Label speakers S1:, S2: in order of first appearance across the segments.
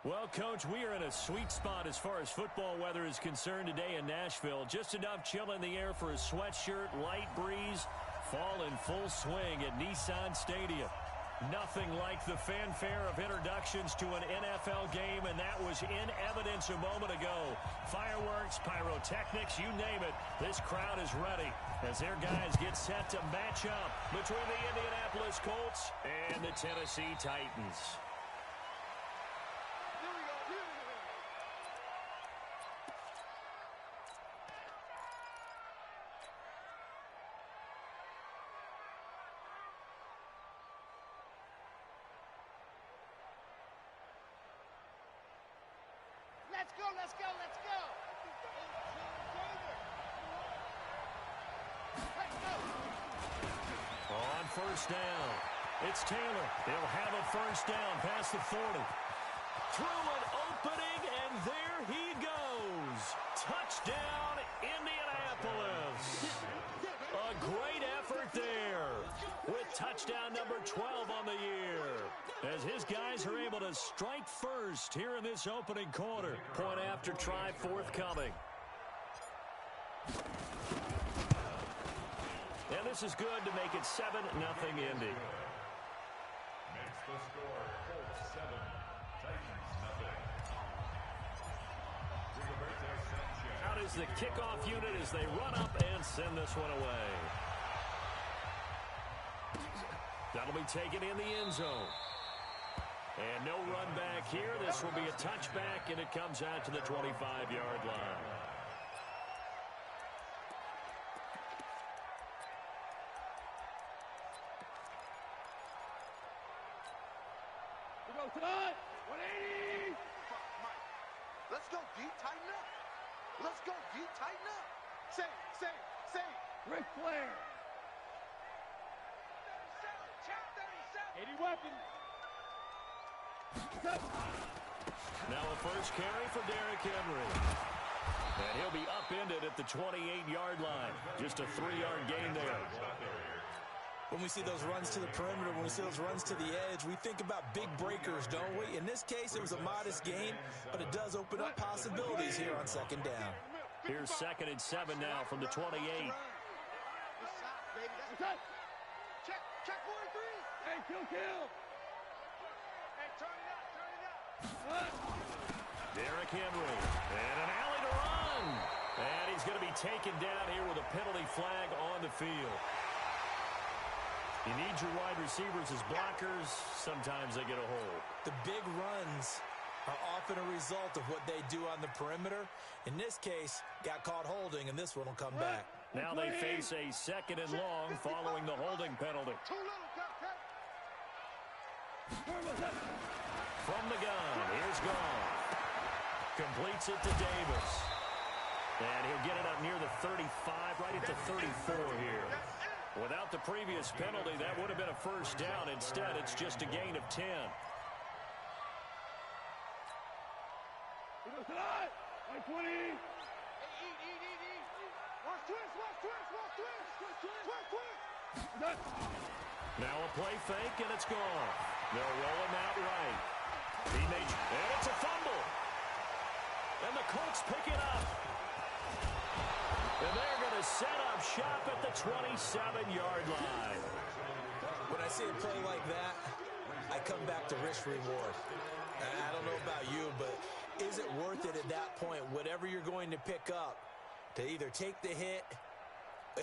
S1: Well, Coach, we are in a sweet spot as far as football weather is concerned today in Nashville. Just enough chill in the air for a sweatshirt, light breeze, fall in full swing at Nissan Stadium. Nothing like the fanfare of introductions to an NFL game, and that was in evidence a moment ago. Fireworks, pyrotechnics, you name it. This crowd is ready as their guys get set to match up between the Indianapolis Colts and the Tennessee Titans.
S2: Let's go, let's go, let's go.
S1: On first down, it's Taylor. He'll have a first down past the 40. Through an opening, and there he goes. Touchdown, Indianapolis. A great effort there with touchdown number 12 on the year, as his guys are able to strike first here in this opening quarter. Point after try forthcoming. And this is good to make it 7-0 Indy.
S3: Makes the score Colts 7, Titans nothing.
S1: Out is the kickoff unit as they run up and send this one away. That'll be taken in the end zone. And no run back here. This will be a touchback, and it comes out to the 25-yard line.
S2: We go tonight. 180.
S4: Let's go, D. Tighten up. Let's go, D. Tighten up. Say.
S2: Ric Flair. 80 weapon.
S1: Now a first carry for Derrick Henry. And he'll be upended at the 28-yard line. Just a 3-yard gain there.
S5: When we see those runs to the perimeter, when we see those runs to the edge, we think about big breakers, don't we? In this case, it was a modest gain, but it does open up possibilities here on second down.
S1: Here's 2nd and 7 now from the 28.
S4: Check 43.
S2: Hey, kill.
S4: Hey, turn it up.
S1: Derrick Henry. And an alley to run. And he's going to be taken down here with a penalty flag on the field. You need your wide receivers as blockers. Sometimes they get a hold.
S5: The big runs are often a result of what they do on the perimeter. In this case, got caught holding, and this one will come back.
S1: Now they face a 2nd and long following the holding penalty.
S4: Too little, cut.
S1: From the gun, here's Goff. Completes it to Davis. And he'll get it up near the 35, right at the 34 here. Without the previous penalty, that would have been a first down. Instead, it's just a gain of 10.
S2: We go tonight. 120.
S4: Hey, eat. Watch twist.
S1: Now a play fake, and it's gone. They'll roll him out right. And it's a fumble. And the Colts pick it up. And they're going to set up shop at the 27-yard line.
S5: When I see a play like that, I come back to risk-reward. I don't know about you, but is it worth it at that point, whatever you're going to pick up, to either take the hit,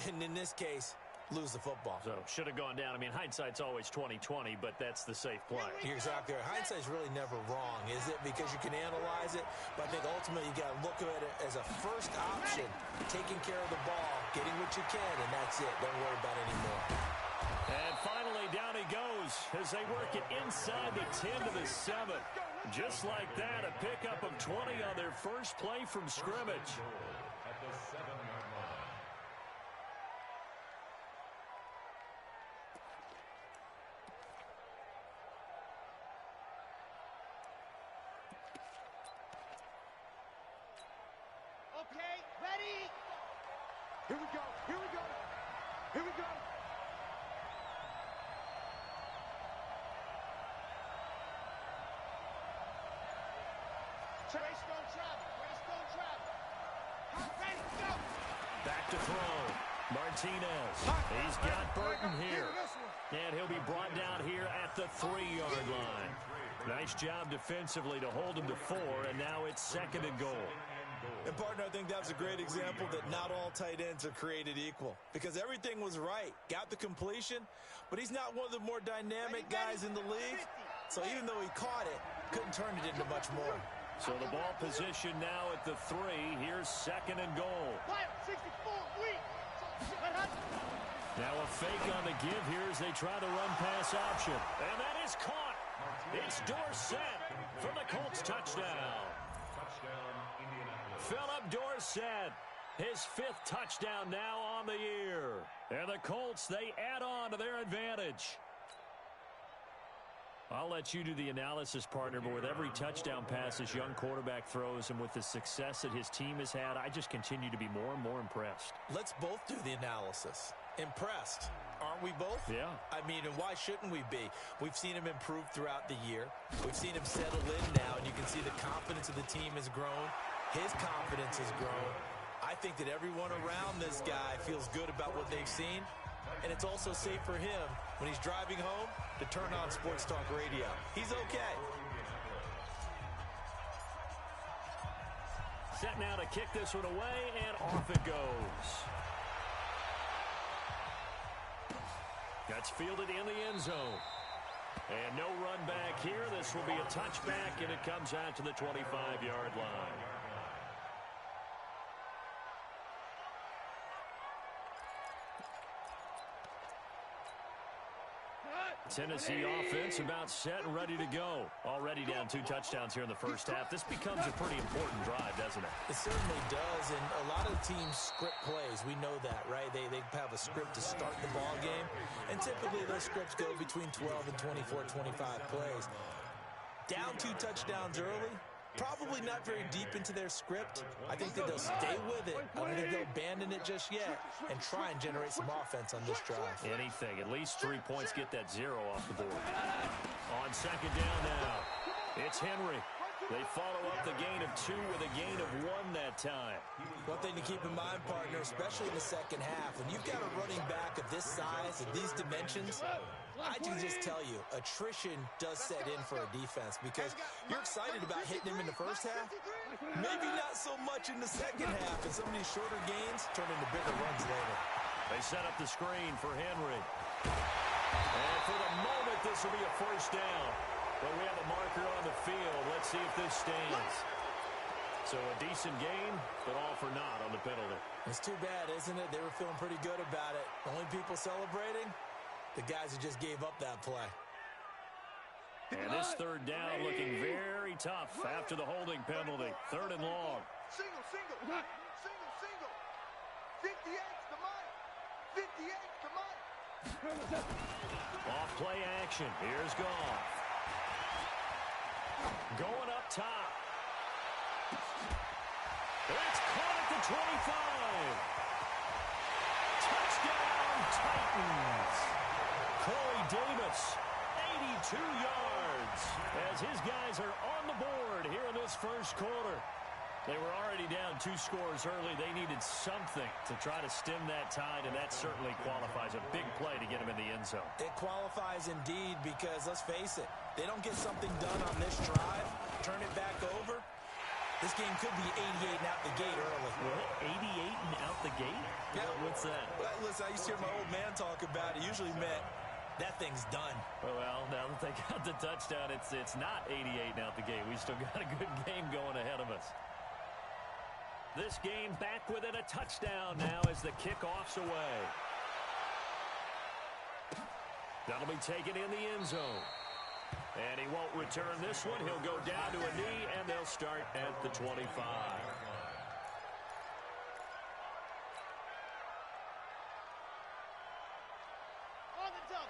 S5: and in this case, lose the football?
S1: So, should have gone down. I mean, hindsight's always 20/20, but that's the safe play.
S5: You're exactly right. Hindsight's really never wrong, is it? Because you can analyze it, but I think ultimately you got to look at it as a first option, taking care of the ball, getting what you can, and that's it. Don't worry about it anymore.
S1: And finally, down he goes as they work it inside the 10 to the 7. Just like that, a pickup of 20 on their first play from scrimmage.
S3: At the 7-yard line.
S4: Okay, ready? Here we go.
S1: Back to throw. Martinez. He's got Burton here. And he'll be brought down here at the 3-yard line. Nice job defensively to hold him to 4, and now it's 2nd and goal.
S5: And, partner, I think that's a great example that not all tight ends are created equal, because everything was right. Got the completion, but he's not one of the more dynamic guys in the league. So even though he caught it, couldn't turn it into much more.
S1: So the ball position now at the 3. Here's 2nd and goal. Now a fake on the give here as they try the run-pass option. And that is caught. It's Dorsett for the Colts touchdown. Philip Dorsett, his 5th touchdown now on the year. And the Colts, they add on to their advantage. I'll let you do the analysis, partner, but with every touchdown pass this young quarterback throws and with the success that his team has had, I just continue to be more and more impressed.
S5: Let's both do the analysis. Impressed. Aren't we both?
S1: Yeah.
S5: I mean, and why shouldn't we be? We've seen him improve throughout the year. We've seen him settle in now, and you can see the confidence of the team has grown. His confidence has grown. I think that everyone around this guy feels good about what they've seen, and it's also safe for him when he's driving home to turn on Sports Talk Radio. He's okay.
S1: Set now to kick this one away, and off it goes. That's fielded in the end zone. And no run back here. This will be a touchback, and it comes out to the 25-yard line. Tennessee offense about set and ready to go. Already down 2 touchdowns here in the first half. This becomes a pretty important drive, doesn't it?
S5: It certainly does, and a lot of teams script plays. We know that, right? They have a script to start the ball game, and typically those scripts go between 12 and 24, 25 plays. Down 2 touchdowns early, probably not very deep into their script. I think that they'll stay with it. I don't think they'll abandon it just yet and try and generate some offense on this drive.
S1: Anything. At least 3 points get that 0 off the board. On 2nd down now, it's Henry. They follow up the gain of 2 with a gain of 1 that time.
S5: One thing to keep in mind, partner, especially in the second half, when you've got a running back of this size, of these dimensions, I can just tell you, attrition does set in for a defense because you're excited about hitting him in the first half, maybe not so much in the second half, and some of these shorter gains turn into bigger runs later.
S1: They set up the screen for Henry. And for the moment, this will be a first down. But we have a marker on the field. Let's see if this stands. So a decent game, but all for naught on the penalty.
S5: It's too bad, isn't it? They were feeling pretty good about it. Only people celebrating, the guys who just gave up that play.
S1: And this 3rd down looking very tough after the holding penalty. 3rd and long.
S4: Single, single. Single, single. 58, come on. 58, come on.
S1: Off play action. Here's Goff. Going up top. It's caught at the 25. Touchdown, Titans. Corey Davis, 82 yards. As his guys are on the board here in this first quarter. They were already down 2 scores early. They needed something to try to stem that tide, and that certainly qualifies. A big play to get them in the end zone.
S5: It qualifies indeed because, let's face it, they don't get something done on this drive, turn it back over, this game could be 88 and out the gate early.
S1: What? 88 and out the gate?
S5: Yeah.
S1: What's that?
S5: Well, listen, I used to hear my old man talk about it. Usually meant that thing's done.
S1: Well, now that they got the touchdown, it's not 88 and out the gate. We still got a good game going ahead of us. This game back within a touchdown now as the kickoff's away. That'll be taken in the end zone. And he won't return this one. He'll go down to a knee, and they'll start at the 25.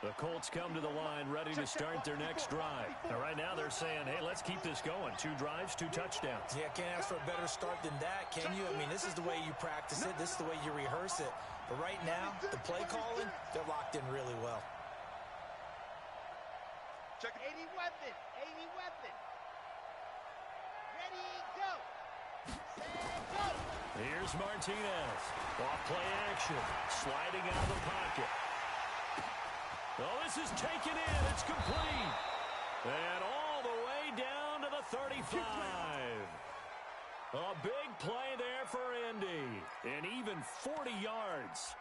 S1: The Colts come to the line ready to start their next drive. And right now they're saying, hey, let's keep this going. 2 drives, 2 touchdowns.
S5: Yeah, can't ask for a better start than that, can you? I mean, this is the way you practice it. This is the way you rehearse it. But right now, the play calling, they're locked in really well.
S2: Check 80 weapon. 80 weapon. Ready, go. Set, go.
S1: Here's Martinez. Off play action. Sliding out of the pocket. Oh, this is taken in. It's complete. And all the way down to the 35. A big play there for Indy. And even 40 yards.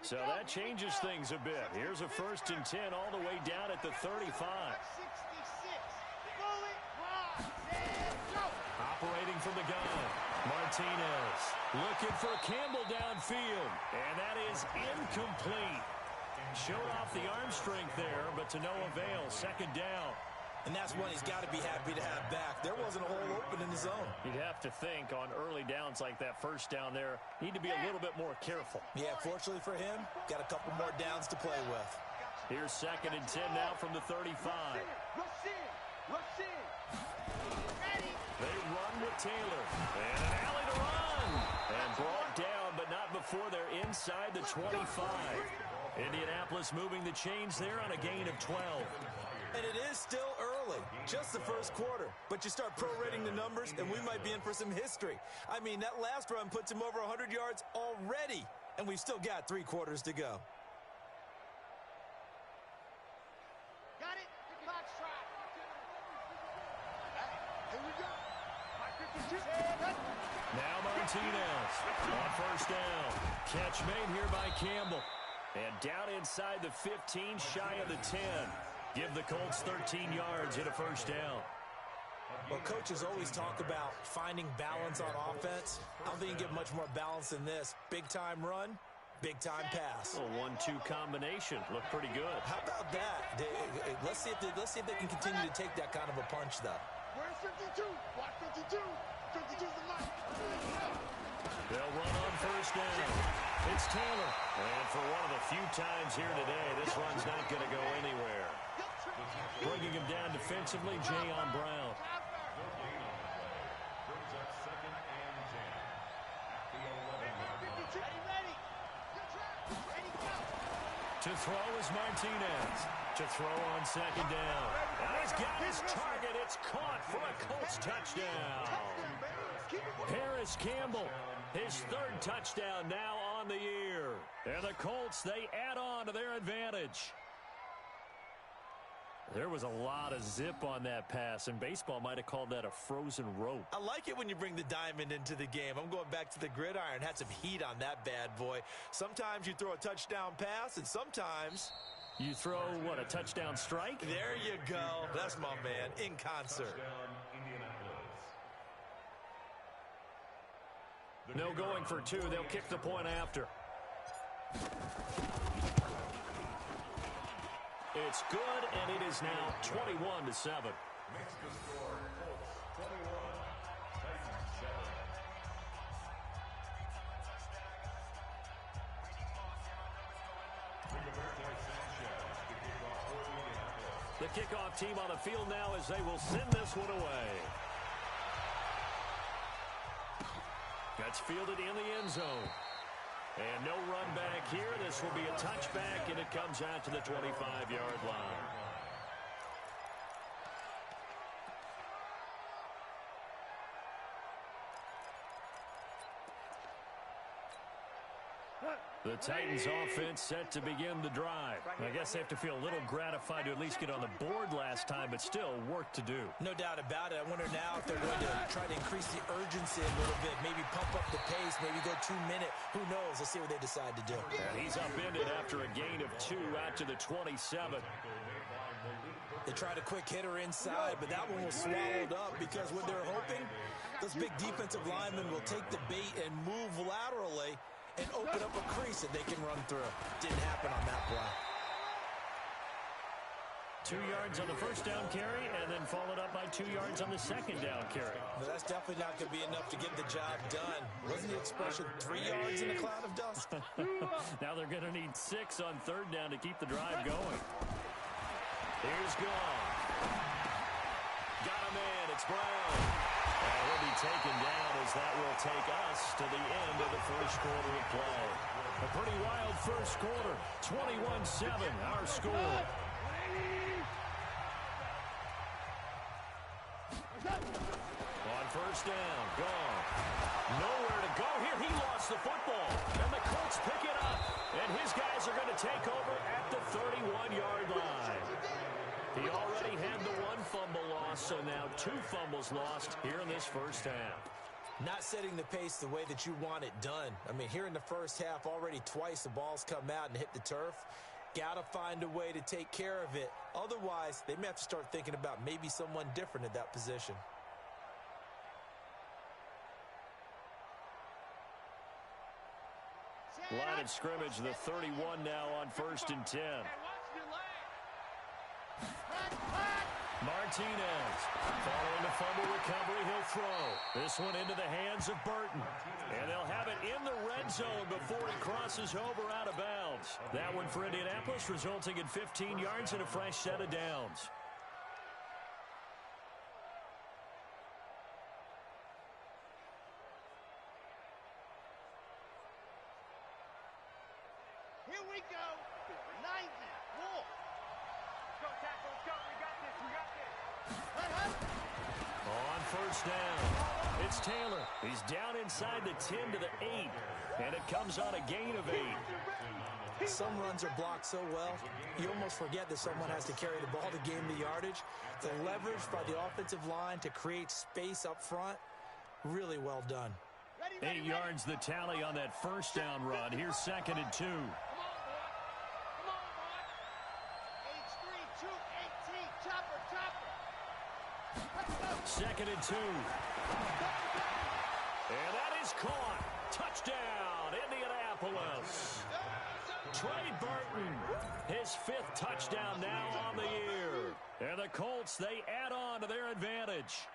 S1: So that changes things a bit. Here's a 1st and 10 all the way down at the 35. Operating from the gun. Martinez looking for Campbell downfield. And that is incomplete. Showed off the arm strength there, but to no avail. 2nd down.
S5: And that's one he's got to be happy to have back. There wasn't a hole open in the zone.
S1: You'd have to think on early downs like that 1st down there, need to be a little bit more careful.
S5: Yeah, fortunately for him, got a couple more downs to play with.
S1: Here's 2nd and 10 now from the 35. They run with Taylor. And an alley to run. And brought down, but not before they're inside the 25. Indianapolis moving the chains there on a gain of 12.
S5: And it is still early, just the 1st quarter. But you start prorating the numbers, and we might be in for some history. I mean, that last run puts him over 100 yards already, and we've still got 3 quarters to go.
S2: Got it. The clock's right. Here we go.
S1: Now Martinez on 1st down. Catch made here by Campbell. And down inside the 15, shy of the 10. Give the Colts 13 yards in a 1st down.
S5: Well, coaches always talk about finding balance on offense. I don't think you can get much more balance than this. Big-time run, big-time pass.
S1: A 1-2 combination. Looked pretty good.
S5: How about that? Let's see if they can continue to take that kind of a punch, though.
S2: Where's 52? Watch 52. 52's the line.
S1: They'll run on 1st down. It's Taylor. And for one of the few times here today, this run's not going to go anywhere. Bringing him down defensively, Jayon Brown. To throw is Martinez. To throw on 2nd down. And he's got his target. It's caught for a Colts touchdown. Harris Campbell, his 3rd touchdown now on the year. And the Colts, they add on to their advantage. There was a lot of zip on that pass, and baseball might have called that a frozen rope.
S5: I like it when you bring the diamond into the game. I'm going back to the gridiron. Had some heat on that bad boy. Sometimes you throw a touchdown pass, and sometimes
S1: you throw, what, a touchdown strike?
S5: There you go. That's my man, in concert.
S1: No going for 2. They'll kick the point after. It's good, and it is now 21-7.
S3: Makes the score Colts 21, Titans 7.
S1: The kickoff team on the field now as they will send this one away. That's fielded in the end zone. And no run back here. This will be a touchback, and it comes out to the 25-yard line. The Titans offense set to begin the drive. I guess they have to feel a little gratified to at least get on the board last time, but still work to do.
S5: No doubt about it. I wonder now if they're going to try to increase the urgency a little bit, maybe pump up the pace, maybe go 2-minute. Who knows? Let's see what they decide to do.
S1: And he's upended after a gain of 2 out to the 27.
S5: They tried a quick hitter inside, but that one was swallowed up because what they're hoping, those big defensive linemen will take the bait and move laterally and open up a crease that they can run through. Didn't happen on that play.
S1: 2 yards on the first down carry, and then followed up by 2 yards on the second down carry.
S5: But that's definitely not going to be enough to get the job done. Wasn't the expression 3 yards in a cloud of dust?
S1: Now they're going to need 6 on third down to keep the drive going. Here's Gone. Got him in. It's Brown. And he'll be taken down as that will take us to the end of the first quarter of play. A pretty wild first quarter. 21-7, our score. On first down, Gone. Nowhere to go here. He lost the football. And the Colts pick it up. And his guys are going to take over at the 31-yard line. He already had the 1 fumble loss, so now 2 fumbles lost here in this first half.
S5: Not setting the pace the way that you want it done. I mean, here in the first half, already twice the ball's come out and hit the turf. Got to find a way to take care of it. Otherwise, they may have to start thinking about maybe someone different at that position.
S1: Line of scrimmage, the 31 now on first and 10. Martinez, following the fumble recovery, he'll throw. This one into the hands of Burton. And they'll have it in the red zone before he crosses over out of bounds. That one for Indianapolis, resulting in 15 yards and a fresh set of downs.
S2: Here we go. 90. More. Go, tackle. Let's go. We got this. We got this.
S1: On first down, it's Taylor. He's down inside the 10 to the 8. And it comes on a gain of 8.
S5: Some runs are blocked so well, you almost forget that someone has to carry the ball to gain the yardage. The leverage by the offensive line to create space up front, really well done.
S1: 8 yards the tally on that first down run. Here's second and 2. Second and 2. And that is caught. Touchdown, Indianapolis. Trey Burton, his 5th touchdown now on the year. And the Colts, they add on to their advantage.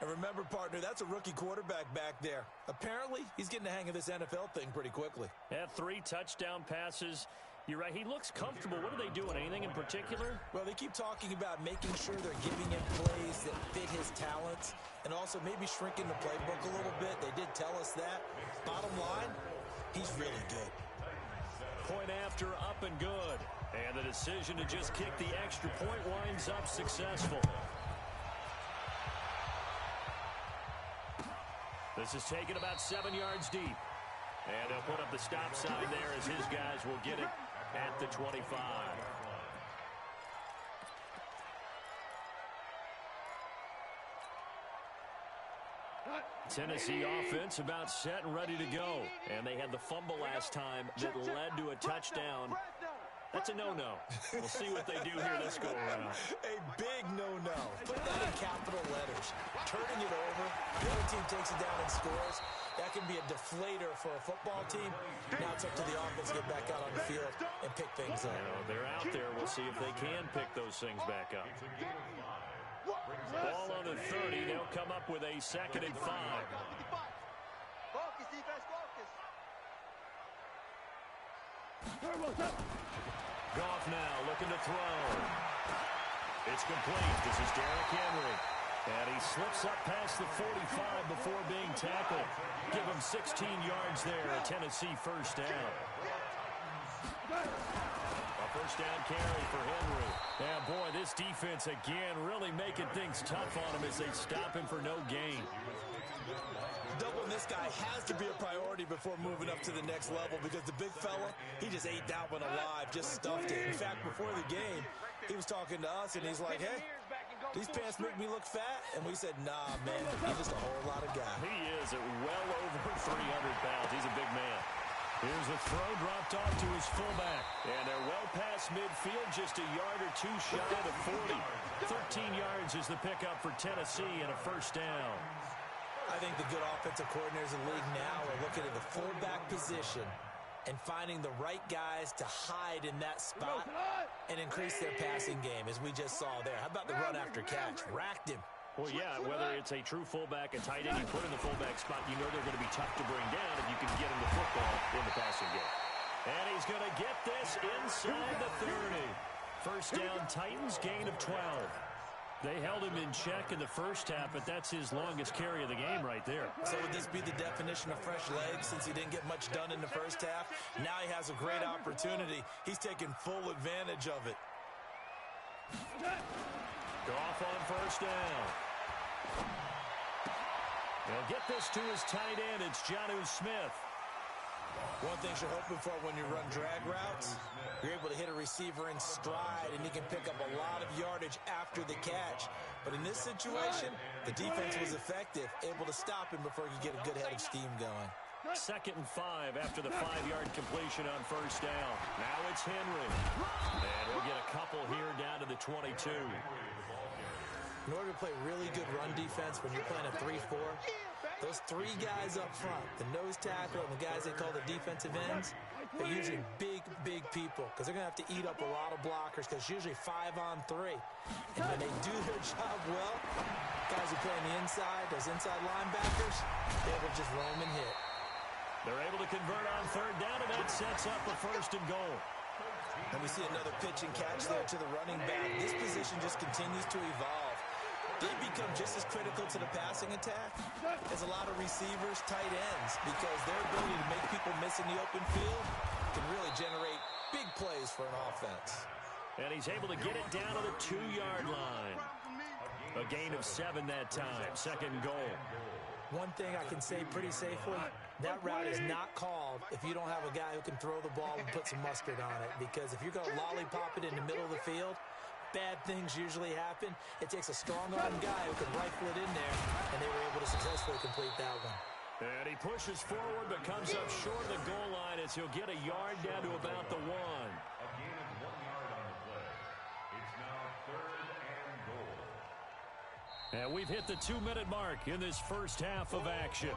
S5: And remember, partner, that's a rookie quarterback back there. Apparently, he's getting the hang of this NFL thing pretty quickly.
S1: Had 3 touchdown passes. You're right, he looks comfortable. What are they doing? Anything in particular?
S5: Well, they keep talking about making sure they're giving him plays that fit his talents and also maybe shrinking the playbook a little bit. They did tell us that. Bottom line, he's really good.
S1: Point after, up and good. And the decision to just kick the extra point winds up successful. This is taken about 7 yards deep. And they'll put up the stop sign there as his guys will get it at the 25. Tennessee offense about set and ready to go. And they had the fumble last time that led to a touchdown. That's a no-no. We'll see what they do here this go-around.
S5: A big no-no. Put that in capital letters. Turning it over, the other team takes it down and scores. That can be a deflator for a football team. Now it's up to the offense to get back out on the field and pick things up.
S1: They're out there. We'll see if they can pick those things back up. Ball on the 30. They'll come up with a second and 5.
S4: Focus, defense, focus.
S1: Goff now looking to throw. It's complete. This is Derrick Henry. And he slips up past the 45 before being tackled. Give him 16 yards there. A Tennessee first down. A first down carry for Henry. Yeah, boy, this defense again really making things tough on him as they stop him for no gain.
S5: Doubling this guy has to be a priority before moving up to the next level because the big fella, he just ate that one alive, just stuffed it. In fact, before the game, he was talking to us, and he's like, hey, these pants make me look fat? And we said, nah, man, he's just a whole lot of guy.
S1: He is at well over 300 pounds. He's a big man. Here's the throw dropped off to his fullback. And they're well past midfield, just a yard or two shy of 40. 13 yards is the pickup for Tennessee and a first down.
S5: I think the good offensive coordinators in the league now are looking at the fullback position and finding the right guys to hide in that spot and increase their passing game, as we just saw there. How about the run after catch? Racked him.
S1: Well, yeah, whether it's a true fullback, a tight end, you put in the fullback spot, you know they're going to be tough to bring down if you can get him the football in the passing game. And he's going to get this inside the 30. First down, Titans, gain of 12. They held him in check in the first half, but that's his longest carry of the game right there.
S5: So would this be the definition of fresh legs since he didn't get much done in the first half? Now he has a great opportunity. He's taking full advantage of it.
S1: Goff on first down. They'll get this to his tight end. It's Jonnu Smith.
S5: One thing you're hoping for when you run drag routes, you're able to hit a receiver in stride, and he can pick up a lot of yardage after the catch. But in this situation, the defense was effective, able to stop him before he could get a good head of steam going.
S1: 2nd and 5 after the 5-yard completion on first down. Now it's Henry. And we'll get a couple here down to the 22.
S5: In order to play really good run defense when you're playing a 3-4, those three guys up front, the nose tackle and the guys they call the defensive ends, they're usually big, big people because they're going to have to eat up a lot of blockers because it's usually 5-on-3. And when they do their job well, guys who play on the inside, those inside linebackers, they're able to just roam and hit.
S1: They're able to convert on third down, and that sets up a 1st and goal.
S5: And we see another pitch and catch there to the running back. This position just continues to evolve. They become just as critical to the passing attack as a lot of receivers, tight ends, because their ability to make people miss in the open field can really generate big plays for an offense.
S1: And he's able to get it down to the 2-yard line. A gain of 7 that time. 2nd and goal.
S5: One thing I can say pretty safely, that route is not called if you don't have a guy who can throw the ball and put some mustard on it. Because if you're going to lollipop it in the middle of the field, bad things usually happen. It takes a strong-arm guy who can rifle it in there, and they were able to successfully complete that one.
S1: And he pushes forward but comes up short of the goal line as he'll get a yard down to about the 1.
S3: A gain of 1 yard on the play. It's now 3rd and goal.
S1: And we've hit the 2-minute mark in this first half of action.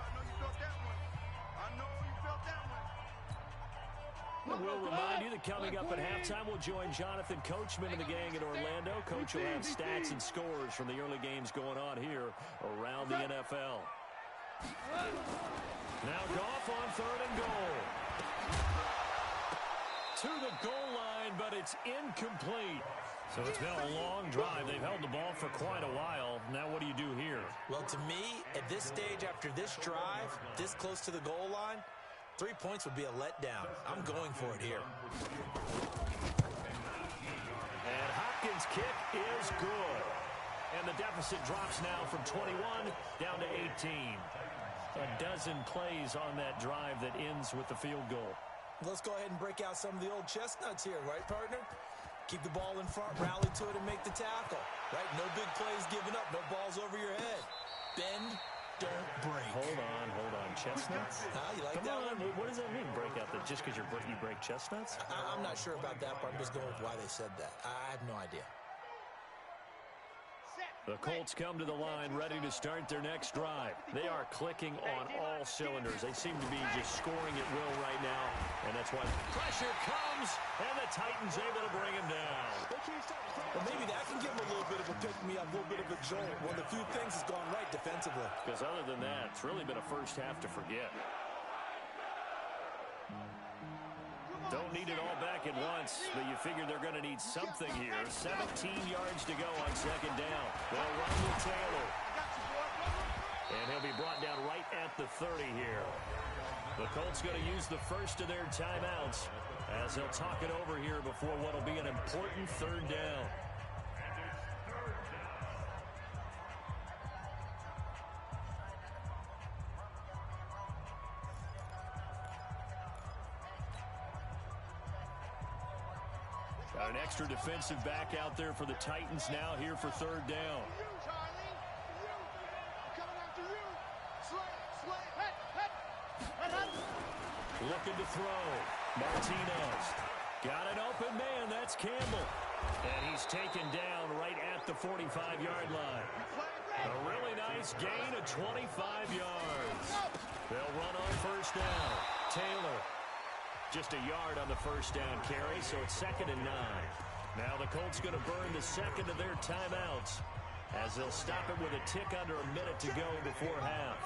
S1: We'll remind you that coming up at halftime, we'll join Jonathan Coachman and the gang in Orlando. Coach will have stats and scores from the early games going on here around the NFL. Now Goff on 3rd and goal. To the goal line, but it's incomplete. So it's been a long drive. They've held the ball for quite a while. Now what do you do here?
S5: Well, to me, at this stage after this drive, this close to the goal line, 3 points would be a letdown. I'm going for it here.
S1: And Hopkins' kick is good. And the deficit drops now from 21 down to 18. A dozen plays on that drive that ends with the field goal.
S5: Let's go ahead and break out some of the old chestnuts here, right, partner? Keep the ball in front, rally to it, and make the tackle. Right? No big plays given up, no balls over your head. Bend, don't break.
S1: Hold on. Chestnuts?
S5: You like
S1: Come
S5: that
S1: on.
S5: one?
S1: What does that mean, break out? Just because you break chestnuts?
S5: I'm not sure about that, but I'm just going with why they said that. I have no idea.
S1: The Colts come to the line ready to start their next drive. They are clicking on all cylinders. They seem to be just scoring at will right now, and that's why pressure comes, and the Titans able to bring him down.
S5: Well, maybe that can give them a little bit of a pick-me-up, a little bit of a jolt. One of the few things has gone right defensively.
S1: Because other than that, it's really been a first half to forget. Don't need it all back at once, but you figure they're going to need something here. 17 yards to go on 2nd down. They'll run with Taylor. And he'll be brought down right at the 30 here. The Colts going to use the first of their timeouts as they'll talk it over here before what will be an important 3rd down. An extra defensive back out there for the Titans now here for third down. Looking to throw. Martinez. Got an open man. That's Campbell. And he's taken down right at the 45-yard line. A really nice gain of 25 yards. They'll run on first down. Taylor. Just a yard on the first down carry, so it's 2nd and 9. Now the Colts going to burn the second of their timeouts as they'll stop it with a tick under a minute to go before half.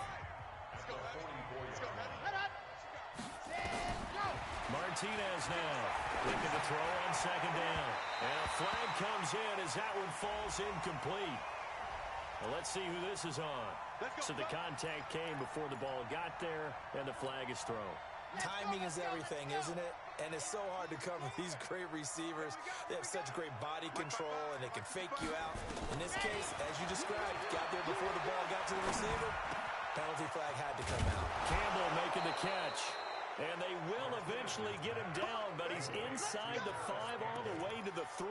S1: Martinez now looking to throw on 2nd down. And a flag comes in as that one falls incomplete. Well, let's see who this is on. So the contact came before the ball got there, and the flag is thrown.
S5: Timing is everything, isn't it? And it's so hard to cover these great receivers. They have such great body control, and they can fake you out. In this case, as you described, got there before the ball got to the receiver. Penalty flag had to come out.
S1: Campbell making the catch. And they will eventually get him down, but he's inside the 5 all the way to the 3.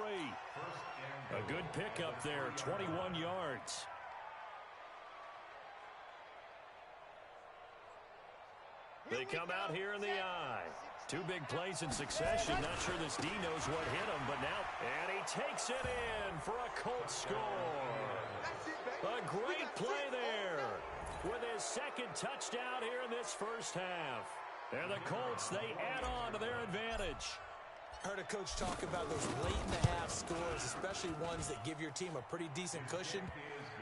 S1: A good pickup there, 21 yards. They come out here in the eye. 2 big plays in succession. Not sure this D knows what hit him, but now, and he takes it in for a Colts score. A great play there with his 2nd touchdown here in this first half. And the Colts, they add on to their advantage.
S5: Heard a coach talk about those late-in-the-half scores, especially ones that give your team a pretty decent cushion.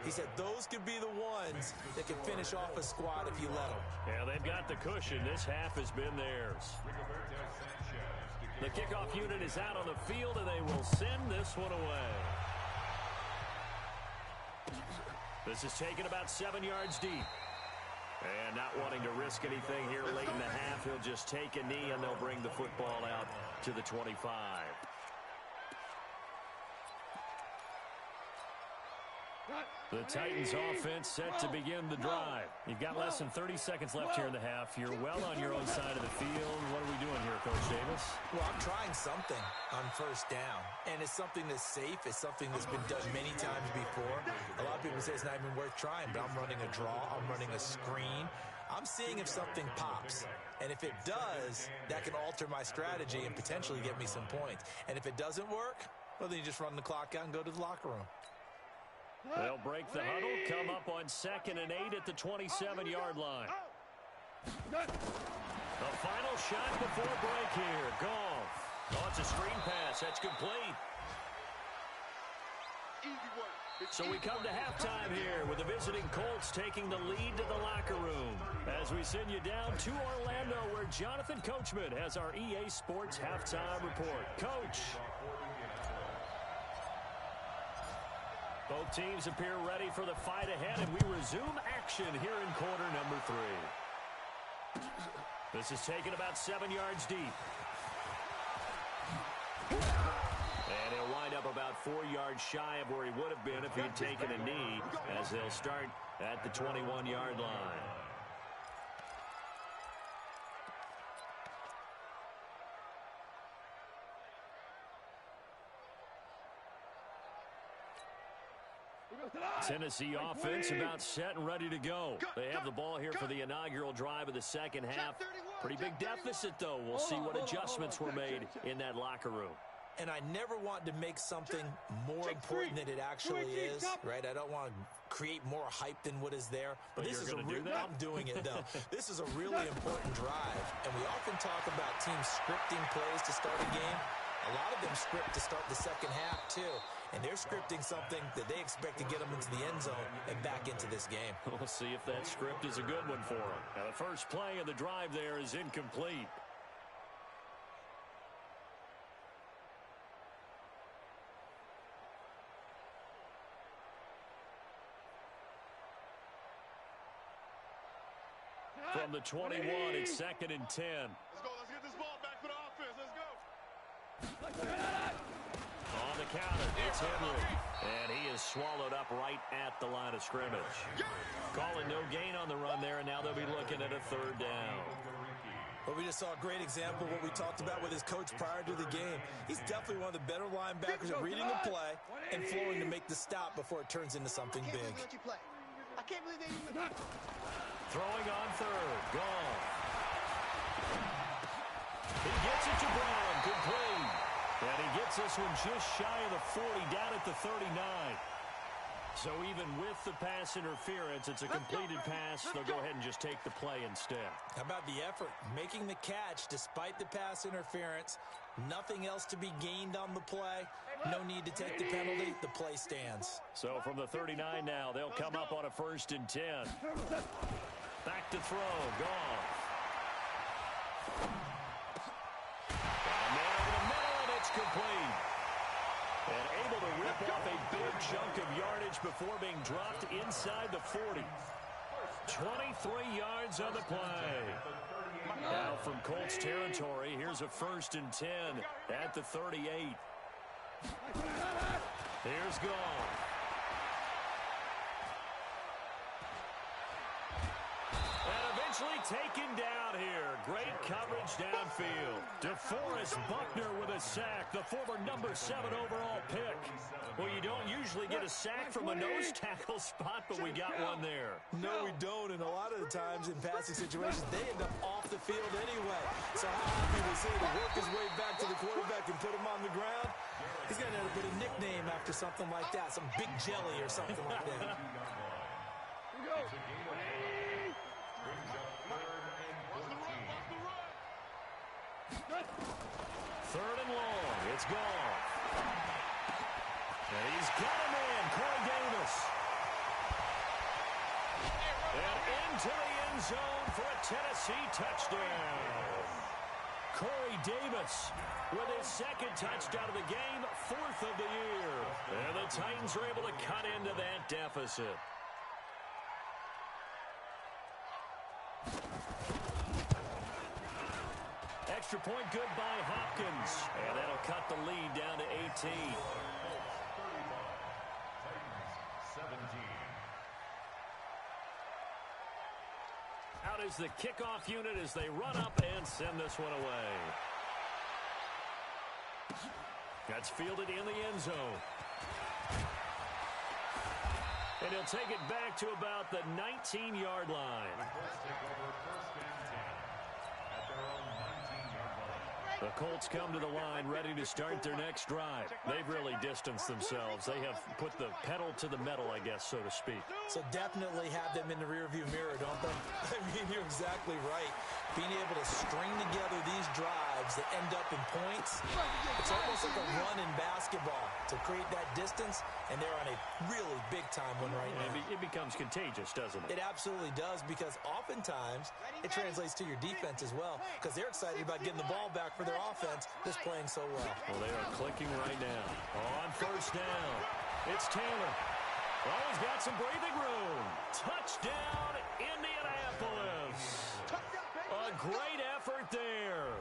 S5: He said those could be the ones that can finish off a squad if you let them.
S1: Yeah, they've got the cushion. This half has been theirs. The kickoff unit is out on the field, and they will send this one away. This is taken about 7 yards deep. And not wanting to risk anything here late in the half, he'll just take a knee, and they'll bring the football out to the 25. The Titans offense set to begin the drive. You've got less than 30 seconds left here in the half. You're well on your own side of the field. What are we doing here, Coach Davis?
S5: Well, I'm trying something on first down, and it's something that's safe. It's something that's been done many times before. A lot of people say it's not even worth trying, but I'm running a draw. I'm running a screen. I'm seeing if something pops, and if it does, that can alter my strategy and potentially get me some points. And if it doesn't work, well, then you just run the clock out and go to the locker room.
S1: They'll break the huddle, come up on 2nd and 8 at the 27-yard line. The final shot before break here. Goff. Oh, it's a screen pass. That's complete. So we come to halftime here with the visiting Colts taking the lead to the locker room as we send you down to Orlando where Jonathan Coachman has our EA Sports halftime report. Coach. Both teams appear ready for the fight ahead, and we resume action here in quarter number 3. This is taken about 7 yards deep. And he'll wind up about 4 yards shy of where he would have been if he had taken a knee, as they'll start at the 21-yard line. Tennessee offense about set and ready to go. They have the ball here for the inaugural drive of the second half. Pretty big deficit, though. We'll see what adjustments were made in that locker room.
S5: And I never want to make something more important than it actually is, right? I don't want to create more hype than what is there. But this is a real, I'm doing it, though. This is a really important drive. And we often talk about teams scripting plays to start a game. A lot of them script to start the second half, too. And they're scripting something that they expect to get them into the end zone and back into this game.
S1: We'll see if that script is a good one for them. Now, the first play of the drive there is incomplete. From the 21, it's 2nd and 10.
S2: Let's go. Let's get this ball back for the offense. Let's go.
S1: On the counter, it's Henry. And he is swallowed up right at the line of scrimmage. Calling no gain on the run there, and now they'll be looking at a 3rd down.
S5: Well, we just saw a great example of what we talked about with his coach prior to the game. He's definitely one of the better linebackers at reading the play and flowing to make the stop before it turns into something big.
S2: I can't believe they even...
S1: Throwing on third. Gone. He gets it to Brown. Complete. And he gets this one just shy of the 40, down at the 39. So even with the pass interference, it's a completed pass. They'll go ahead and just take the play instead.
S5: How about the effort? Making the catch despite the pass interference. Nothing else to be gained on the play. No need to take the penalty. The play stands.
S1: So from the 39 now, they'll come up on a 1st and 10. Back to throw. Gone. And there over the middle, and it's complete. And able to rip off a big chunk of yardage before being dropped inside the 40. 23 yards on the play. Now from Colts territory, here's a 1st and 10 at the 38. Here's Gone. And eventually taken down here. Great coverage downfield. DeForest Buckner with a sack, the former number 7 overall pick. Well, you don't usually get a sack from a nose tackle spot, but we got one there.
S5: No, we don't, and a lot of the times in passing situations, they end up off the field anyway. So how happy was he to work his way back to the quarterback and put him on the ground? He's going to end up with a nickname after something like that, some Big Jelly or something like that.
S1: Third and long. It's Gone. And he's got him in. Corey Davis. And into the end zone for a Tennessee touchdown. Corey Davis with his 2nd touchdown of the game, 4th of the year. And the Titans are able to cut into that deficit. Extra point good by Hopkins. And that'll cut the lead down to 18. Out is the kickoff unit as they run up and send this one away. That's fielded in the end zone. And he'll take it back to about the 19-yard line. The Colts come to the line ready to start their next drive. They've really distanced themselves. They have put the pedal to the metal, I guess, so to speak.
S5: So definitely have them in the rearview mirror, don't they? I mean, you're exactly right. Being able to string together these drives that end up in points, it's almost like a run in basketball to create that distance, and they're on a really big-time one right now.
S1: It becomes contagious, doesn't it?
S5: It absolutely does, because oftentimes it translates to your defense as well, because they're excited about getting the ball back for their offense that's playing so well.
S1: Well, they are clicking right now. On 1st down, it's Taylor. Oh, he's got some breathing room. Touchdown, Indianapolis. A great effort there.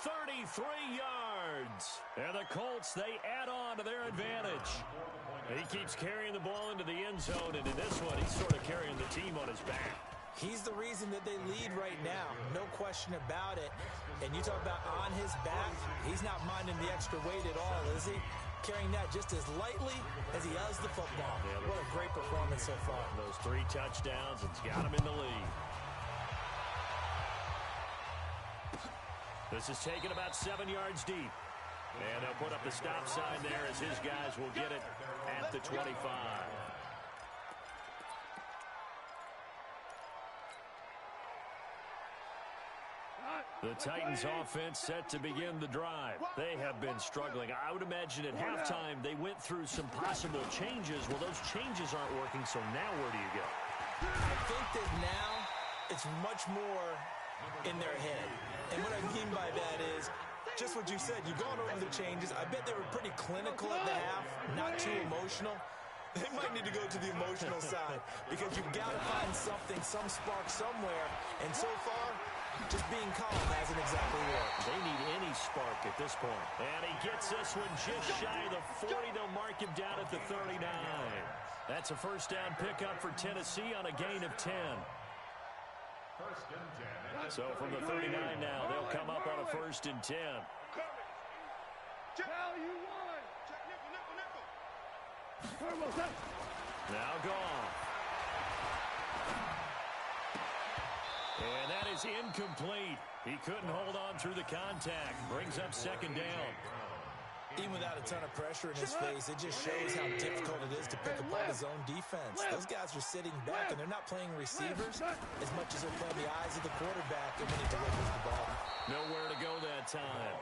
S1: 33 yards. And the Colts, they add on to their advantage. He keeps carrying the ball into the end zone, and in this one, he's sort of carrying the team on his back.
S5: He's the reason that they lead right now. No question about it. And you talk about on his back, he's not minding the extra weight at all, is he? Carrying that just as lightly as he does the football. Yeah, what a great performance so far.
S1: Those 3 touchdowns, it's got him in the lead. This is taken about 7 yards deep. And they'll put up the stop sign there as his guys will get it at the 25. The Titans offense set to begin the drive. They have been struggling. I would imagine at halftime they went through some possible changes. Well, those changes aren't working, so now where do you go?
S5: I think that now it's much more in their head. And what I mean by that is just what you said. You've gone over the changes. I bet they were pretty clinical at the half, not too emotional. They might need to go to the emotional side because you've got to find something, some spark somewhere. And so far, just being calm hasn't exactly worked.
S1: They need any spark at this point. And he gets this one just shy of the 40. They'll mark him down at the 39. That's a 1st down pickup for Tennessee on a gain of 10.
S3: First and 10.
S1: So from the 39 now, they'll come up on a 1st and 10. Now gone. And that is incomplete. He couldn't hold on through the contact. Brings up 2nd down.
S5: Even without a ton of pressure in his face, it just shows how difficult it is to pick apart his own defense. Those guys are sitting back, and they're not playing receivers as much as they're playing the eyes of the quarterback and when he delivers the ball.
S1: Nowhere to go that time.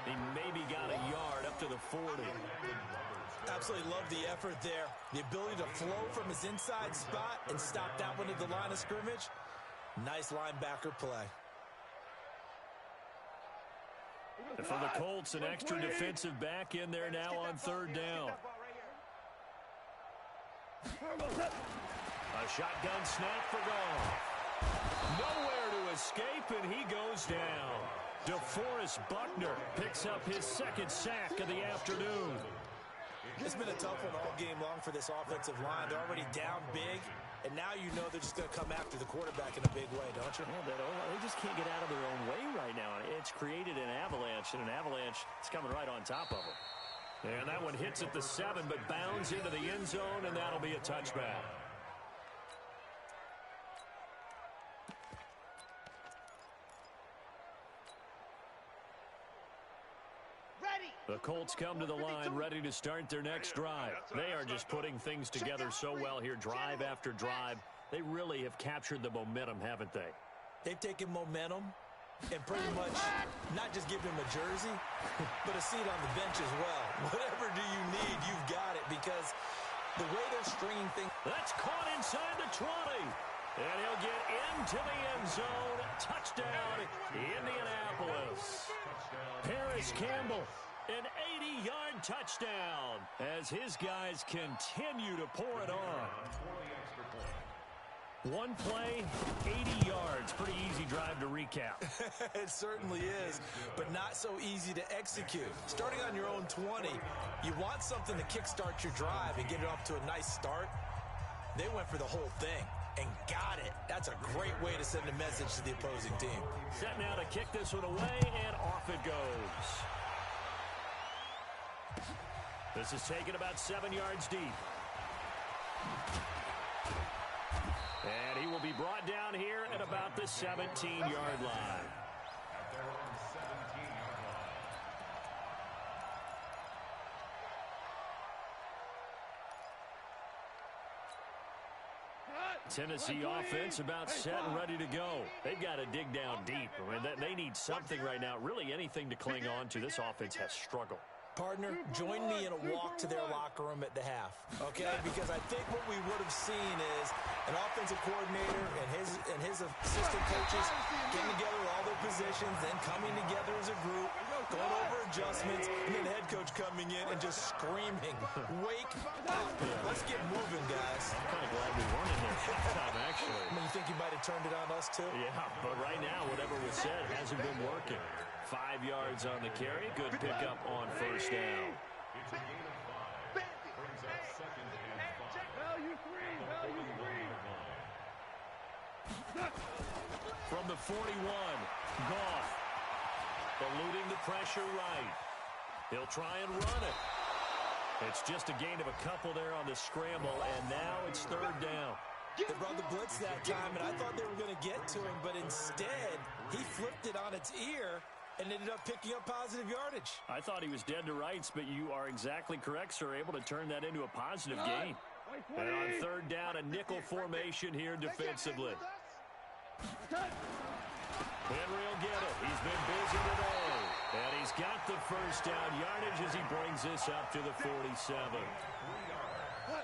S1: He maybe got a yard up to the 40.
S5: Absolutely love the effort there. The ability to flow from his inside spot and stop that one at the line of scrimmage. Nice linebacker play.
S1: And for the Colts, an extra defensive back in there now on 3rd down. A shotgun snap for Goff. Nowhere to escape, and he goes down. DeForest Buckner picks up his 2nd sack of the afternoon.
S5: It's been a tough one all game long for this offensive line. They're already down big, and now you know they're just going to come after the quarterback in a big way, don't you?
S1: Yeah, they just can't get out of their own way right now. It's created an avalanche, and an avalanche is coming right on top of them. And that one hits at the 7, but bounds into the end zone, and that'll be a touchback. The Colts come to the line ready to start their next drive. They are just putting things together so well here, drive after drive. They really have captured the momentum, haven't they?
S5: They've taken momentum and pretty much not just give him a jersey, but a seat on the bench as well. Whatever do you need, you've got it, because the way they're stringing things.
S1: That's caught inside the 20. And he'll get into the end zone. Touchdown, Indianapolis. Paris Campbell, an 80-yard touchdown as his guys continue to pour it on. One play, 80 yards. Pretty easy drive to recap.
S5: It certainly is, but not so easy to execute. Starting on your own 20, you want something to kickstart your drive and get it off to a nice start. They went for the whole thing and got it. That's a great way to send a message to the opposing team.
S1: Set now to kick this one away, and off it goes. This is taken about 7 yards deep. And he will be brought down here at about the 17-yard line.
S3: At their own 17-yard line.
S1: Tennessee offense about set and ready to go. They've got to dig down deep. I mean, they need something right now, really anything to cling on to. This offense has struggled.
S5: Partner, join me in a walk to their locker room at the half, okay? Because I think what we would have seen is an offensive coordinator and his assistant coaches getting together with all their positions, then coming together as a group, going over adjustments, and then the head coach coming in and just screaming, "Wake up! Let's get moving, guys."
S1: I'm kind of glad we weren't in there halftime, actually.
S5: I mean, you think you might have turned it on us too?
S1: Yeah, but right now, whatever was said hasn't been working. 5 yards on the carry. Good pickup on 1st down.
S3: It's a gain of 5. Brings up 2nd and 5.
S2: Value three.
S1: From the 41, Goff. Eluding the pressure right. He'll try and run it. It's just a gain of a couple there on the scramble, and now it's 3rd down.
S5: They brought the blitz that time, and I thought they were going to get to him, but instead, he flipped it on its ear and ended up picking up positive yardage.
S1: I thought he was dead to rights, but you are exactly correct, sir. Able to turn that into a positive gain. And on 3rd down, a nickel formation here defensively. Henry will get it. He's been busy today. And he's got the 1st down yardage as he brings this up to the 47.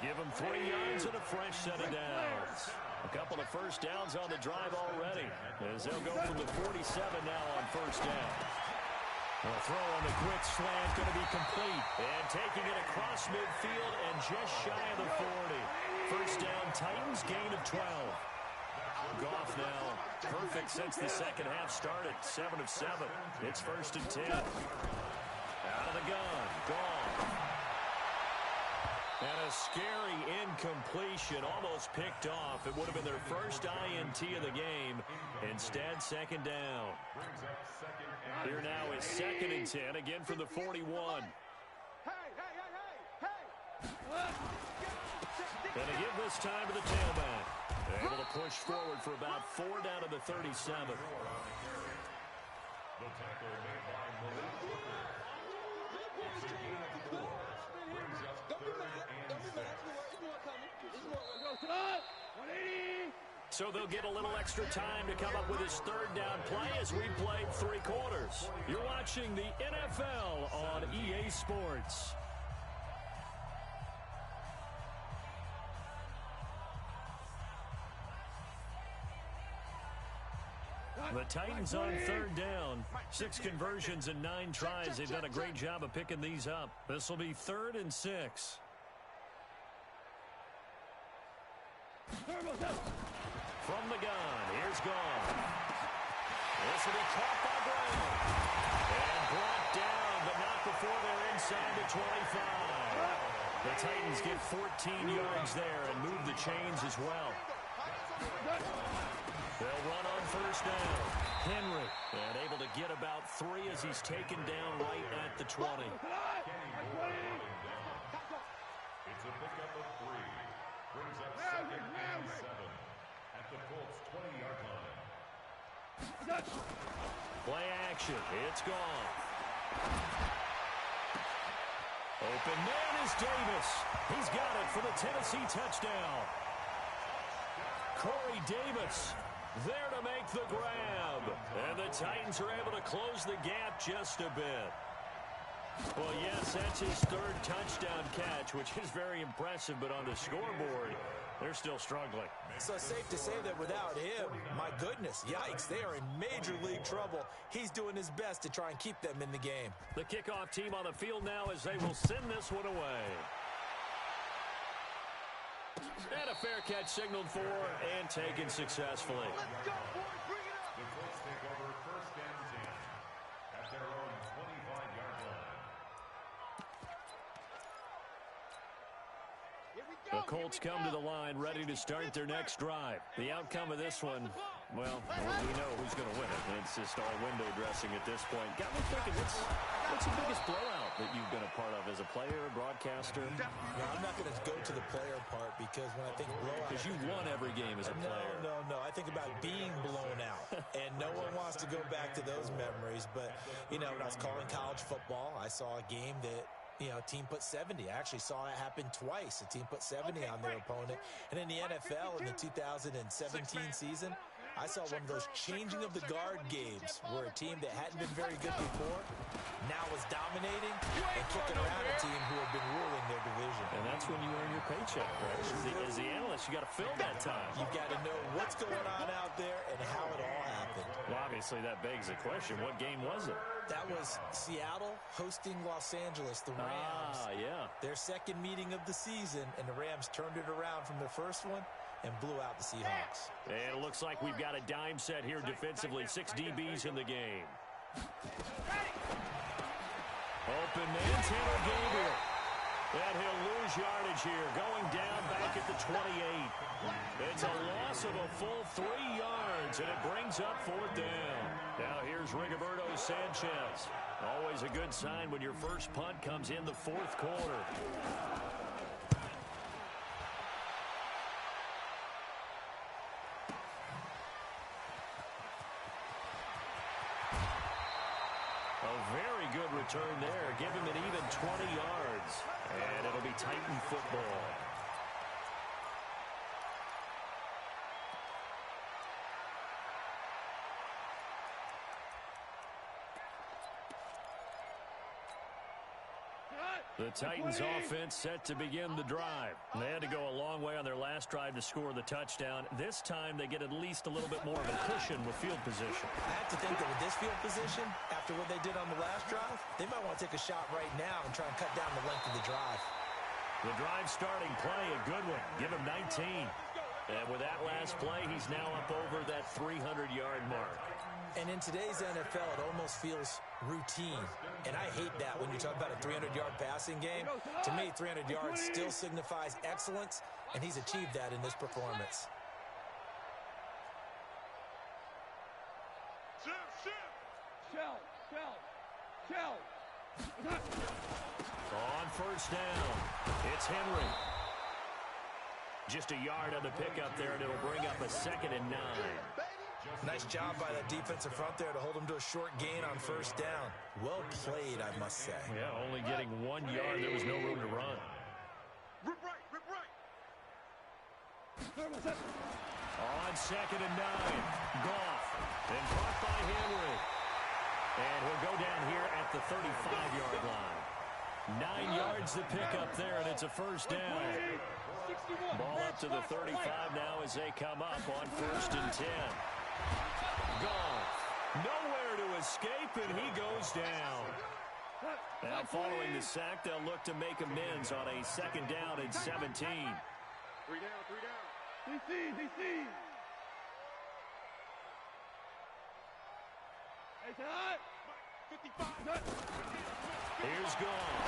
S1: Give him 3 yards and a fresh set of downs. A couple of 1st downs on the drive already, as they'll go from the 47 now on 1st down. A throw on the quick slant going to be complete. And taking it across midfield and just shy of the 40. 1st down, Titans, gain of 12. Goff now perfect since the 2nd half started. 7 of 7. It's 1st and 10. Out of the gun, Goff. And a scary incompletion, almost picked off. It would have been their first INT of the game. Instead, second down. Here now is 2nd and 10, again from the 41. And to give this time to the tailback. They're able to push forward for about 4 down to the 37.
S3: The tackle made by Malik Hooker. It's a gain of 4. Brings up 3rd and 6.
S1: So they'll get a little extra time to come up with his 3rd down play as we played 3 quarters. You're watching the NFL on EA Sports. The Titans on 3rd down. 6 conversions and 9 tries. They've done a great job of picking these up. This will be 3rd and 6. From the gun, here's Gone. This will be caught by Brown. And brought down, but not before they're inside the 25. The Titans get 14 yards there and move the chains as well. They'll run on 1st down. Henry, and able to get about 3 as he's taken down right at the 20.
S3: It's a pickup of 3. Brings up 2nd and 7 at the Colts 20-yard line.
S1: Play action. It's Gone. Open man is Davis. He's got it for the Tennessee touchdown. Corey Davis there to make the grab. And the Titans are able to close the gap just a bit. Well, yes, that's his 3rd touchdown catch, which is very impressive, but on the scoreboard, they're still struggling.
S5: So it's safe to say that without him, my goodness, yikes, they are in major league trouble. He's doing his best to try and keep them in the game.
S1: The kickoff team on the field now as they will send this one away. And a fair catch signaled for and taken successfully.
S2: Let's go, boys. Bring it up.
S3: The Colts take over 1st and 10 at their own 25-yard line.
S2: Here we go.
S1: The Colts come to the line ready to start their next drive. The outcome of this one, well, we know who's going to win it. It's just all window dressing at this point. Got me thinking, what's the biggest blowout that you've been a part of as a player, a broadcaster?
S5: No, I'm not going to go to the player part because when I think blowout...
S1: Because you won every game as a player.
S5: No. I think about being blown out. And no one wants to go back to those memories. But, you know, when I was calling college football, I saw a game that... You know, a team put 70. I actually saw it happen twice. A team put 70 on their opponent. And in the NFL in the 2017 season, I saw one of those changing of the guard games where a team that hadn't been very good before now was dominating and kicking around a team who had been ruling their division.
S1: And that's when you earn your paycheck, right? As the analyst, you got to fill that time.
S5: You've got to know what's going on out there and how it all happened.
S1: Well, obviously, that begs the question, what game was it?
S5: That was Seattle hosting Los Angeles, the Rams.
S1: Yeah.
S5: Their 2nd meeting of the season, and the Rams turned it around from their first one and blew out the Seahawks.
S1: And it looks like we've got a dime set here defensively. 6 DBs in the game. Open man, Tanner Gabriel. And he'll lose yardage here, going down back at the 28. It's a loss of a full 3 yards, and it brings up 4th down. Now here's Rigoberto Sanchez. Always a good sign when your first punt comes in the 4th quarter. A very good return there. Give him an even 20 yards. And it'll be Titan football. The Titans offense set to begin the drive. They had to go a long way on their last drive to score the touchdown. This time they get at least a little bit more of a cushion with field position.
S5: I have to think that with this field position, after what they did on the last drive, they might want to take a shot right now and try and cut down the length of the drive.
S1: The drive starting play, a good one. Give him 19. And with that last play, he's now up over that 300-yard mark.
S5: And in today's NFL, it almost feels routine. And I hate that when you talk about a 300-yard passing game. To me, 300 yards still signifies excellence, and he's achieved that in this performance.
S1: On first down, it's Henry. Just a yard on the pickup there, and it'll bring up a 2nd and 9.
S5: Nice job by that defensive front there to hold him to a short gain on first down. Well played, I must say.
S1: Yeah, only getting 1 yard. There was no room to run.
S2: Rip right, rip right.
S1: On 2nd and 9, Goff. Then caught by Henry. And he'll go down here at the 35-yard line. 9 yards to pick up there, and it's a first down. Ball up to the 35 now as they come up on 1st and 10. Goff. Nowhere to escape, and he goes down. Now following the sack, they'll look to make amends on a 2nd down and 17.
S2: 3 down, 3 down. DC. Hey, Todd. 55.
S1: Here's Goff.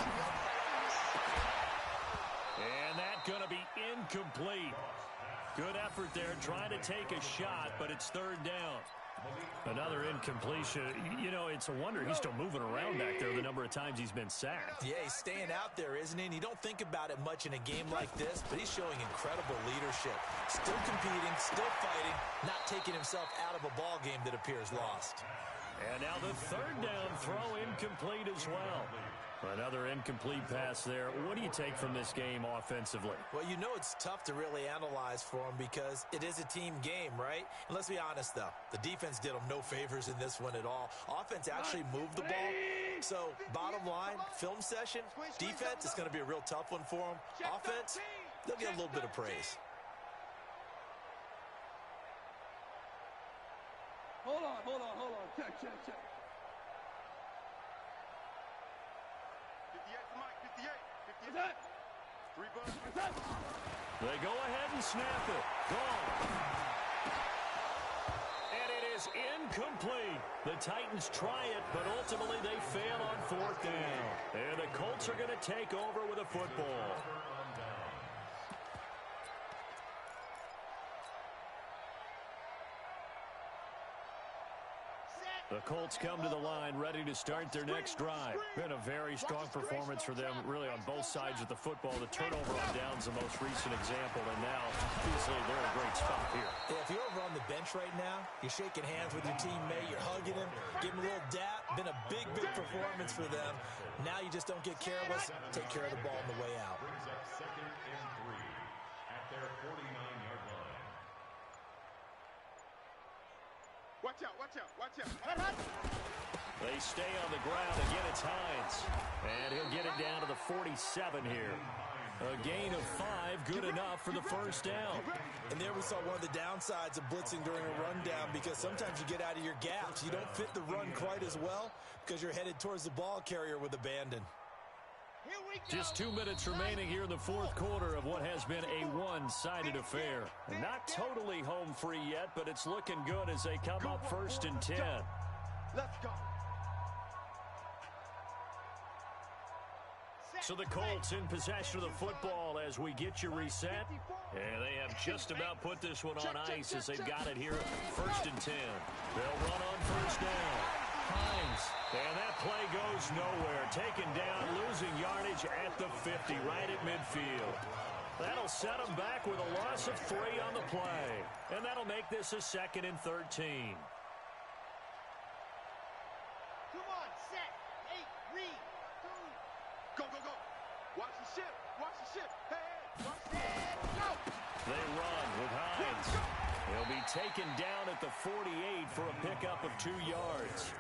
S1: And that's going to be incomplete. Good effort there, trying to take a shot, but it's 3rd down. Another incompletion. You know, it's a wonder he's still moving around back there the number of times he's been sacked.
S5: Yeah, he's staying out there, isn't he? And you don't think about it much in a game like this, but he's showing incredible leadership. Still competing, still fighting, not taking himself out of a ball game that appears lost.
S1: And now the 3rd down throw incomplete as well. Another incomplete pass there. What do you take from this game offensively?
S5: Well, you know it's tough to really analyze for him because it is a team game, right? And let's be honest, though. The defense did him no favors in this one at all. Offense actually moved the ball. So, bottom line, film session, defense is going to be a real tough one for him. Offense, they'll get a little bit of praise.
S2: Hold on. Check. 58 to Mike, 58. 3 bucks.
S1: They go ahead and snap it. Gone. And it is incomplete. The Titans try it, but ultimately they fail on 4th down. And the Colts are going to take over with a football. The Colts come to the line ready to start their next drive. Been a very strong performance for them, really on both sides of the football. The turnover on downs the most recent example, and now, obviously, they're in a great spot here.
S5: Yeah, if you're over on the bench right now, you're shaking hands with your teammate, you're hugging him, giving him a little dap. Been a big performance for them. Now you just don't get careless. Take care of the ball on the way out.
S3: Brings up 2nd and 3 at their 49-yard line.
S2: Watch out.
S1: They stay on the ground. Again, it's Hines. And he'll get it down to the 47 here. A gain of 5, good enough for the first down.
S5: And there we saw one of the downsides of blitzing during a rundown because sometimes you get out of your gaps. You don't fit the run quite as well because you're headed towards the ball carrier with abandon.
S1: Just 2 minutes remaining here in the 4th quarter of what has been a one-sided affair. Not totally home free yet, but it's looking good as they come up 1st and 10.
S2: Let's go.
S1: So the Colts in possession of the football as we get you reset. And they have just about put this one on ice as they've got it here 1st and 10. They'll run on 1st down. Hines. And that play goes nowhere. Taken down, losing yardage at the 50, right at midfield. That'll set them back with a loss of 3 on the play. And that'll make this a 2nd and 13.
S2: Come on, set. 8, read. Go. Watch the ship. Hey, watch the ship. Go.
S1: They run with Hines. He'll be taken down at the 48 for a pickup of 2 yards.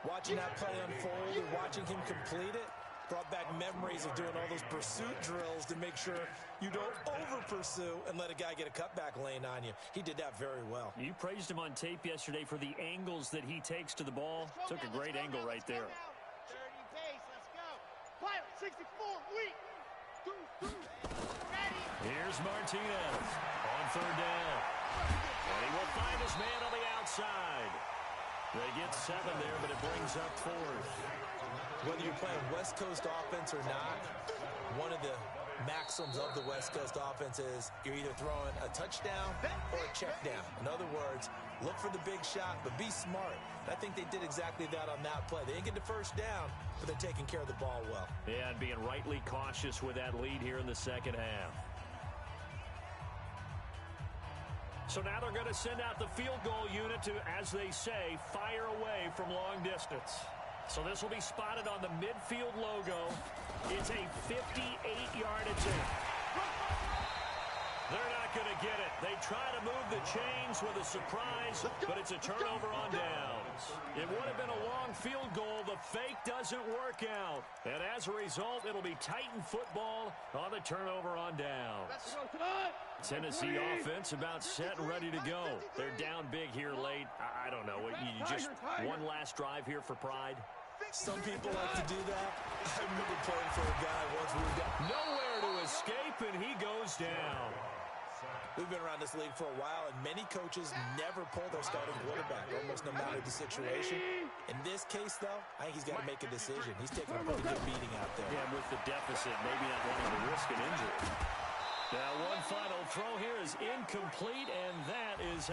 S5: Watching that play unfold and watching him complete it brought back memories of doing all those pursuit drills to make sure you don't over-pursue and let a guy get a cutback lane on you. He did that very well.
S1: You praised him on tape yesterday for the angles that he takes to the ball. Took a great angle right there.
S2: 30 pace, let's go. Pilot, 64, weak. 2, ready.
S1: Here's Martinez on 3rd down. And he will find his man on the outside. They get 7 there, but it brings up 4th.
S5: Whether you're playing West Coast offense or not, one of the maxims of the West Coast offense is you're either throwing a touchdown or a check down. In other words, look for the big shot, but be smart. I think they did exactly that on that play. They didn't get the first down, but they're taking care of the ball well.
S1: Yeah, and being rightly cautious with that lead here in the second half. So now they're going to send out the field goal unit to, as they say, fire away from long distance. So this will be spotted on the midfield logo. It's a 58-yard attempt. They're not going to get it. They try to move the chains with a surprise, but it's a turnover on downs. It would have been a long field goal. The fake doesn't work out. And as a result, it'll be Titan football on the turnover on downs. Tennessee offense about set and ready to go. They're down big here late. I don't know. You just one last drive here for pride.
S5: Some people like to do that. I remember playing for a guy once we were down.
S1: Nowhere to escape, and he goes down.
S5: We've been around this league for a while, and many coaches never pull their starting quarterback, almost no matter the situation. In this case, though, I think he's got to make a decision. He's taking a pretty good beating out there.
S1: Yeah, with the deficit, maybe not wanting to risk an injury. Now, one final throw here is incomplete, and that is